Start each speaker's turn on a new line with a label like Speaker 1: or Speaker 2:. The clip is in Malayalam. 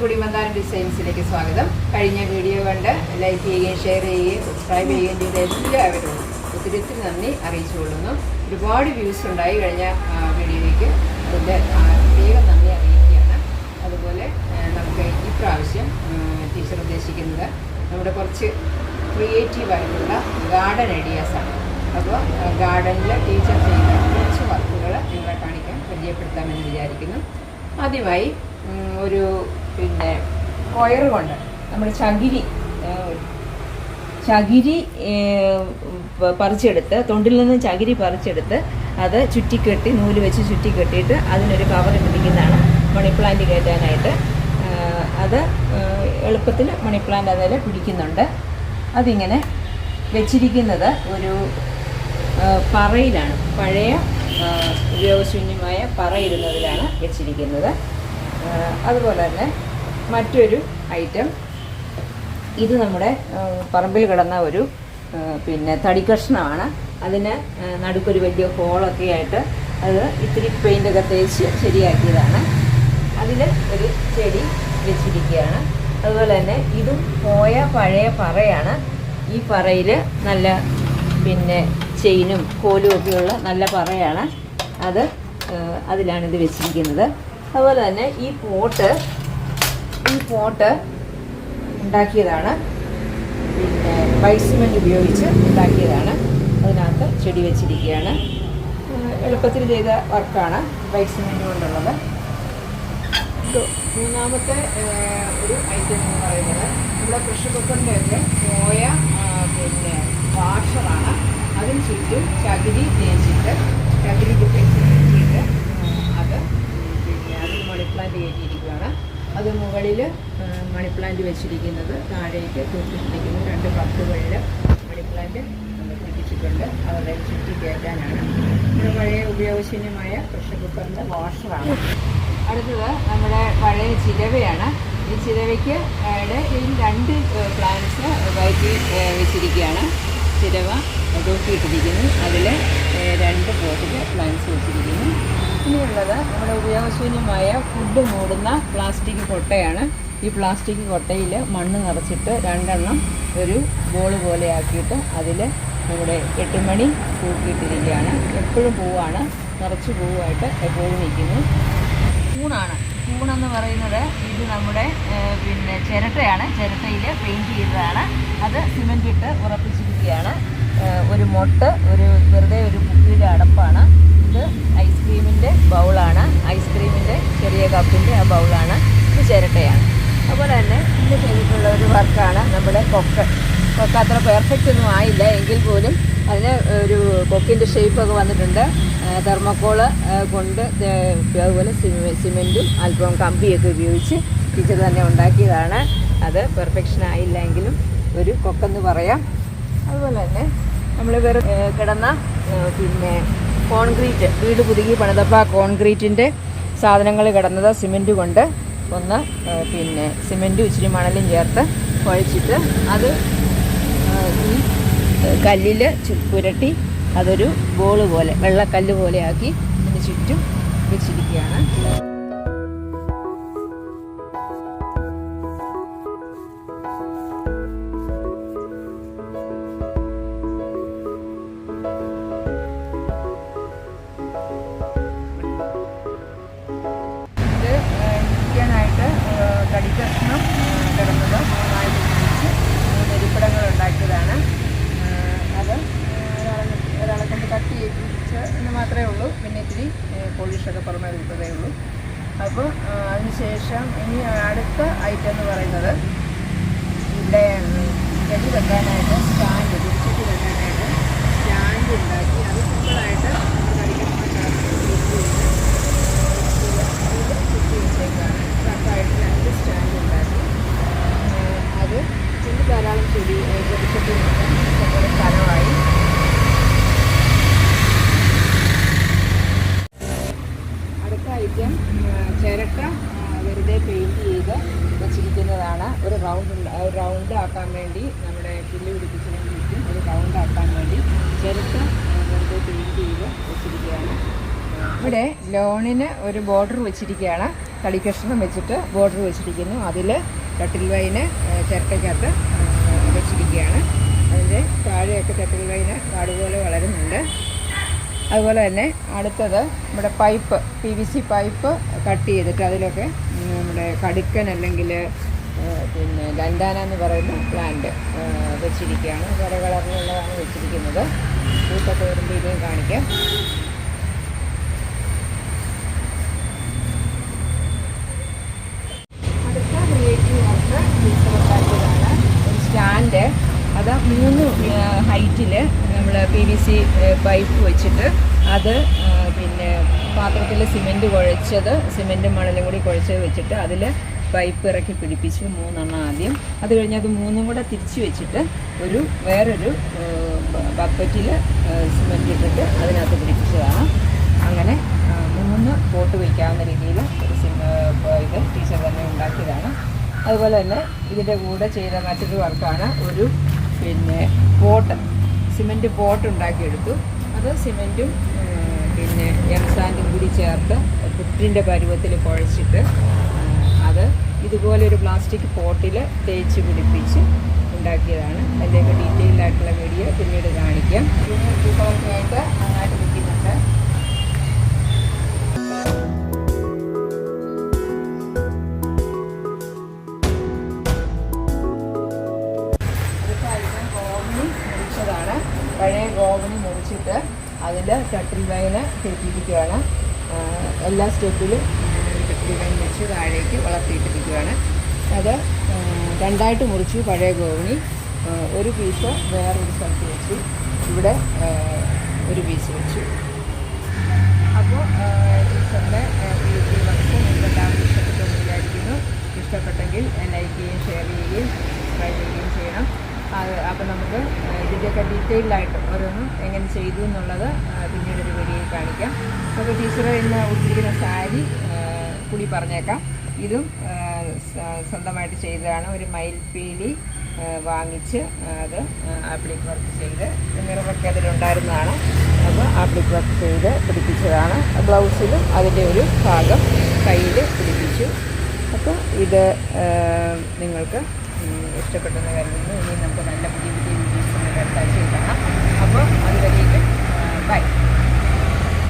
Speaker 1: കൂടി മന്ദാരം ഡിസൈൻസിലേക്ക് സ്വാഗതം. കഴിഞ്ഞ വീഡിയോ കണ്ട് ലൈക്ക് ചെയ്യുകയും ഷെയർ ചെയ്യുകയും സബ്സ്ക്രൈബ് ചെയ്യുകയും ചെയ്ത എല്ലാവരും ഒത്തിരി നന്ദി അറിയിച്ചുകൊള്ളുന്നു. ഒരുപാട് വ്യൂസ് ഉണ്ടായി കഴിഞ്ഞ വീഡിയോയ്ക്ക്, അതിൻ്റെ പ്രത്യേക നന്ദി അറിയിക്കുകയാണ്. അതുപോലെ നമുക്ക് ഈ പ്രാവശ്യം ടീച്ചർ ഉദ്ദേശിക്കുന്നത് നമ്മുടെ കുറച്ച് ക്രിയേറ്റീവായിട്ടുള്ള ഗാർഡൻ ഐഡിയാസാണ്. അപ്പോൾ ഗാർഡനിൽ ടീച്ചർ ചെയ്യുന്ന കുറച്ച് വർക്കുകൾ നിങ്ങളെ കാണിക്കാൻ പരിചയപ്പെടുത്താമെന്ന് വിചാരിക്കുന്നു. ആദ്യമായി ഒരു കൊയർ കൊണ്ട് നമ്മൾ ചകിരി പറിച്ചെടുത്ത്, തൊണ്ടിൽ നിന്ന് ചകിരി പറിച്ചെടുത്ത് അത് ചുറ്റിക്കെട്ടി, നൂല് വെച്ച് ചുറ്റിക്കെട്ടിയിട്ട് അതിനൊരു കവർ പിടിക്കുന്നതാണ് മണി പ്ലാന്റ് കയറ്റാനായിട്ട്. അത് എളുപ്പത്തിൽ മണി പ്ലാന്റ് അതിൽ പിടിക്കുന്നുണ്ട്. അതിങ്ങനെ വെച്ചിരിക്കുന്നത് ഒരു പറയിലാണ്, പഴയ ഉപയോഗശൂന്യമായ പറയിടുന്നതിലാണ് വെച്ചിരിക്കുന്നത്. അതുപോലെ തന്നെ മറ്റൊരു ഐറ്റം, ഇത് നമ്മുടെ പറമ്പിൽ കിടന്ന ഒരു തടിക്കഷ്ണമാണ്. അതിന് നടുക്കൊരു വലിയ ഹോളൊക്കെ ആയിട്ട് അത് ഇത്തിരി പെയിൻ്റൊക്കെ തേച്ച് ശരിയാക്കിയതാണ്. അതിൽ ഒരു ചെടി വെച്ചിരിക്കുകയാണ്. അതുപോലെ തന്നെ ഇതും പോയ പഴയ പറയാണ്. ഈ പറയിൽ നല്ല ചെയിനും കോലും ഒക്കെയുള്ള നല്ല പറയാണ്. അതിലാണിത് വെച്ചിരിക്കുന്നത്. അതുപോലെ തന്നെ ഈ പോട്ട് ഉണ്ടാക്കിയതാണ്, വൈറ്റ് സിമെൻറ്റ് ഉപയോഗിച്ച് ഉണ്ടാക്കിയതാണ്. അതിനകത്ത് ചെടി വെച്ചിരിക്കുകയാണ്. എളുപ്പത്തിൽ ചെയ്ത വർക്കാണ് വൈറ്റ് സിമെൻറ്റ് കൊണ്ടുള്ളത്. മൂന്നാമത്തെ ഒരു ഐറ്റം എന്ന് പറയുന്നത് നമ്മുടെ പ്രഷർ കുക്കറിൻ്റെയൊക്കെ പോയ വാഷറാണ്. അതിന് ചുറ്റും ചകിരി തേച്ചിട്ട് അതിൽ മണി പ്ലാന്റ് കയറ്റിയിരിക്കുകയാണ്. അത് മുകളിൽ മണി പ്ലാന്റ് വെച്ചിരിക്കുന്നത്, താഴേക്ക് തൂക്കിട്ടിരിക്കുന്ന 2 കപ്പുകളിൽ മണി പ്ലാന്റ് പിടിപ്പിച്ചിട്ടുണ്ട്. അവരുടെ ചുറ്റി കയറ്റാനാണ്. നമ്മുടെ പഴയ ഉപയോഗശൂന്യമായ പ്രഷർ കുക്കറിൻ്റെ വാഷറാണ്. അടുത്തത് നമ്മുടെ പഴയ ചിരവയാണ്. ഈ ചിരവയ്ക്ക് ഈ 2 പ്ലാന്റ്സ് വയറ്റി വെച്ചിരിക്കുകയാണ്. ചിരവ തൂക്കിയിട്ടിരിക്കുന്നു. അതിൽ 2 പോട്ടിൽ പ്ലാന്റ്സ് വെച്ചിരിക്കുന്നു. ഇനിയുള്ളത് നമ്മുടെ ഉപയോഗശൂന്യമായ ഫുഡ് മൂടുന്ന പ്ലാസ്റ്റിക് കൊട്ടയാണ്. ഈ പ്ലാസ്റ്റിക് കൊട്ടയിൽ മണ്ണ് നിറച്ചിട്ട് 2 എണ്ണം ഒരു ബോൾ പോലെ ആക്കിയിട്ട് അതിൽ നമ്മുടെ 8 മണി തൂക്കിയിട്ടിരിക്കുകയാണ്. എപ്പോഴും പൂവാണ്, നിറച്ച് പൂവായിട്ട് എപ്പോഴും നിൽക്കുന്നു. സ്പൂണെന്ന് പറയുന്നത് ഇത് നമ്മുടെ ചിരട്ടയാണ്. ചിരട്ടയിൽ പെയിൻറ്റ് ചെയ്തതാണ്. അത് സിമെൻ്റ് ഇട്ട് ഉറപ്പിച്ചിരിക്കുകയാണ്. ഒരു മൊട്ട്, വെറുതെ ഒരു കുപ്പിയുടെ അടപ്പാണ്. ഇത് ഐസ്ക്രീമിൻ്റെ ബൗളാണ്. ഐസ്ക്രീമിൻ്റെ ചെറിയ കപ്പിൻ്റെ ആ ബൗളാണ്. ഇത് ചിരട്ടയാണ്. അതുപോലെ തന്നെ ഇന്ന് ചെയ്തിട്ടുള്ള ഒരു വർക്കാണ് നമ്മുടെ കൊക്ക് അത്ര പെർഫെക്റ്റ് ഒന്നും ആയില്ല, എങ്കിൽ പോലും അതിന് ഒരു കൊക്കിൻ്റെ ഷേപ്പൊക്കെ വന്നിട്ടുണ്ട്. തെർമോക്കോള് കൊണ്ട്, അതുപോലെ സിമെൻറ്റും അല്പം കമ്പിയൊക്കെ ഉപയോഗിച്ച് ടീച്ചർ തന്നെ ഉണ്ടാക്കിയതാണ്. അത് പെർഫെക്ഷൻ ആയില്ല എങ്കിലും ഒരു കൊക്കെന്ന് പറയാം. അതുപോലെ തന്നെ നമ്മൾ കിടന്ന കോൺക്രീറ്റ്, വീട് പുതുക്കി പണിതപ്പോൾ കോൺക്രീറ്റിൻ്റെ സാധനങ്ങൾ കിടന്നത് സിമെൻറ്റ് കൊണ്ട് ഒന്ന് സിമെൻറ്റും ഇച്ചിരി മണലും ചേർത്ത് കുഴച്ചിട്ട് അത് ഈ കല്ലിൽ പുരട്ടി അതൊരു ബോള് പോലെ, വെള്ളക്കല്ല് പോലെ ആക്കി ഇതിന് ചുറ്റും വെച്ചിരിക്കുകയാണ്. തടിക്കഷ്ണം കിടന്നത് 3 നെരിപ്പിടങ്ങൾ ഉണ്ടാക്കിയതാണ്. അത് ഒരാളെ കൊണ്ട് കട്ട് ചെയ്യിപ്പിച്ച് എന്ന് മാത്രമേ ഉള്ളൂ. പിന്നെ ഇത്തിരി പോളിഷൊക്കെ പുറമേ കൊടുത്തതേ ഉള്ളൂ. അപ്പോൾ അതിനുശേഷം ഇനി അടുത്ത ഐറ്റം എന്ന് പറയുന്നത് ഇവിടെ ചെടി വെക്കാനായിട്ട് സ്റ്റാൻഡ്, കുടിച്ചിട്ട് വെക്കാനായിട്ട് സ്റ്റാൻഡ് ഉണ്ടാക്കി. അത് സിമ്പിളായിട്ട് ചുറ്റിയിട്ടേക്കാണ്. റഫായിട്ട് 2 സ്റ്റാൻഡ് ഉണ്ടാക്കി. അത് ധാരാളം ചെടി ചെടിച്ചട്ടി വെക്കാൻ സ്ഥലമായി. അടുത്ത ഐറ്റം ചിരട്ട വെറുതെ പെയിൻറ്റ് ചെയ്ത് വെച്ചിരിക്കുന്നതാണ്. ഒരു റൗണ്ട് ആക്കാൻ വേണ്ടി, നമ്മുടെ പുല്ല് പിടിപ്പിച്ചതിന് ചുറ്റും ഒരു റൗണ്ട് ആക്കാൻ വേണ്ടി ചിരട്ട വെറുതെ പെയിൻറ്റ് ചെയ്ത് വെച്ചിരിക്കുകയാണ്. ഇവിടെ ലോണിന് ഒരു ബോർഡർ വെച്ചിരിക്കുകയാണ്. തടിക്കഷ്ണം വെച്ചിട്ട് ബോർഡർ വെച്ചിരിക്കുന്നു. അതിൽ ടട്ടിൽ വൈന് ചിരട്ടയ്ക്കകത്ത് വെച്ചിരിക്കുകയാണ്. അതിൻ്റെ താഴെയൊക്കെ ടട്ടിൽ വൈന് കാടുപോലെ വളരുന്നുണ്ട്. അതുപോലെ തന്നെ അടുത്തത് നമ്മുടെ പൈപ്പ്, PVC പൈപ്പ് കട്ട് ചെയ്തിട്ട് അതിലൊക്കെ നമ്മുടെ കടുക്കൻ അല്ലെങ്കിൽ പിന്നെ ലൻഡാന എന്ന് പറയുന്ന പ്ലാന്റ് വെച്ചിരിക്കുകയാണ്. പല കളറിലുള്ളതാണ് വെച്ചിരിക്കുന്നത്. പൂത്തൊക്കെ വരുമ്പോൾ ഇതും കാണിക്കാം. അടുത്ത ക്രിയേറ്റീവ് വർക്ക് ഉണ്ടാക്കിയതാണ് ഒരു സ്റ്റാൻഡ്. അത് 3 ഹൈറ്റിൽ നമ്മൾ PVC പൈപ്പ് വെച്ചിട്ട് അത് പിന്നെ പാത്രത്തിൽ സിമെൻറ്റ് കുഴച്ചത്, സിമെൻറ്റും മണലും കൂടി കുഴച്ചത് വെച്ചിട്ട് അതിൽ പൈപ്പ് ഇറക്കി പിടിപ്പിച്ചു 3 എണ്ണം ആദ്യം. അത് കഴിഞ്ഞ് അത് 3 കൂടെ തിരിച്ച് വെച്ചിട്ട് വേറൊരു ബക്കറ്റിൽ സിമെൻറ്റ് ഇട്ടിട്ട് അതിനകത്ത് പിടിപ്പിച്ചതാണ്. അങ്ങനെ 3 പോട്ട് വയ്ക്കാവുന്ന രീതിയിൽ ഇത് ടീച്ചർ തന്നെ ഉണ്ടാക്കിയതാണ്. അതുപോലെ തന്നെ ഇതിൻ്റെ കൂടെ ചെയ്ത മറ്റൊരു വർക്കാണ് ഒരു പിന്നെ സിമെൻറ്റ് പോട്ട് ഉണ്ടാക്കിയെടുത്തു. അത് സിമെൻറ്റും പിന്നെ എംസാൻഡും കൂടി ചേർത്ത് പുട്ടിൻ്റെ പരുവത്തിൽ കുഴച്ചിട്ട് അത് ഇതുപോലെ ഒരു പ്ലാസ്റ്റിക് പോട്ടിൽ തേച്ച് പിടിപ്പിച്ച് ഉണ്ടാക്കിയതാണ്. അതിൻ്റെയൊക്കെ ഡീറ്റെയിൽഡ് ആയിട്ടുള്ള വീഡിയോ പിന്നീട് കാണിക്കാം. പൂക്കളൊക്കെയായിട്ട് നന്നായിട്ട് നിൽക്കുന്നുണ്ട്. പഴയ ഗോവണി മുറിച്ചിട്ട് അതിൽ ടട്ടിൽ വൈന് കെട്ടിയിരിക്കുകയാണ്. എല്ലാ സ്റ്റെപ്പിലും ടട്ടിൽ വൈൻ വെച്ച് താഴേക്ക് വളർത്തിയിട്ടിരിക്കുകയാണ്. അത് 2ആയിട്ട് മുറിച്ചു. പഴയ ഗോവണി ഒരു പീസ് വേറൊരു സ്ഥലത്ത് വെച്ചു, ഇവിടെ ഒരു പീസ് വെച്ചു. അപ്പോൾ ടീച്ചറിൻ്റെ വർക്ക്സ് നിങ്ങൾക്ക് എല്ലാവരും ഇഷ്ടപ്പെട്ടെന്ന് വിചാരിക്കുന്നു. ഇഷ്ടപ്പെട്ടെങ്കിൽ ലൈക്ക് ചെയ്യുകയും ഷെയർ ചെയ്യുകയും സബ്സ്ക്രൈബ് ചെയ്യുകയും ചെയ്യണം. അപ്പോൾ നമുക്ക് ഇതിൻ്റെയൊക്കെ ഡീറ്റെയിൽഡായിട്ട് ഓരോന്നും എങ്ങനെ ചെയ്തു എന്നുള്ളത് പിന്നീടൊരു വീഡിയോയിൽ കാണിക്കാം. അപ്പോൾ ടീച്ചർ ഇന്ന് ഉടുത്തിരിക്കുന്ന സാരി കൂടി പറഞ്ഞേക്കാം. ഇതും സ്വന്തമായിട്ട് ചെയ്തതാണ്. ഒരു മയിൽപ്പീലി വാങ്ങിച്ച് അത് ആപ്ലിക് വർക്ക് ചെയ്ത് നിറമൊക്കെ അതിലുണ്ടായിരുന്നതാണ്. അപ്പോൾ ആപ്ലിക് വർക്ക് ചെയ്ത് പിടിപ്പിച്ചതാണ്. ബ്ലൗസിലും അതിൻ്റെ ഒരു ഭാഗം കയ്യിൽ പിടിപ്പിച്ചു. അപ്പോൾ ഇത് നിങ്ങൾക്ക് ഇഷ്ടപ്പെട്ടെന്ന് കരുതുന്നു. ഇനി നമുക്ക് നല്ല പുതിയ വീഡിയോസ് അടുത്ത ആഴ്ചയിൽ കാണാം. അപ്പോൾ അതുവരേക്കും ബൈ.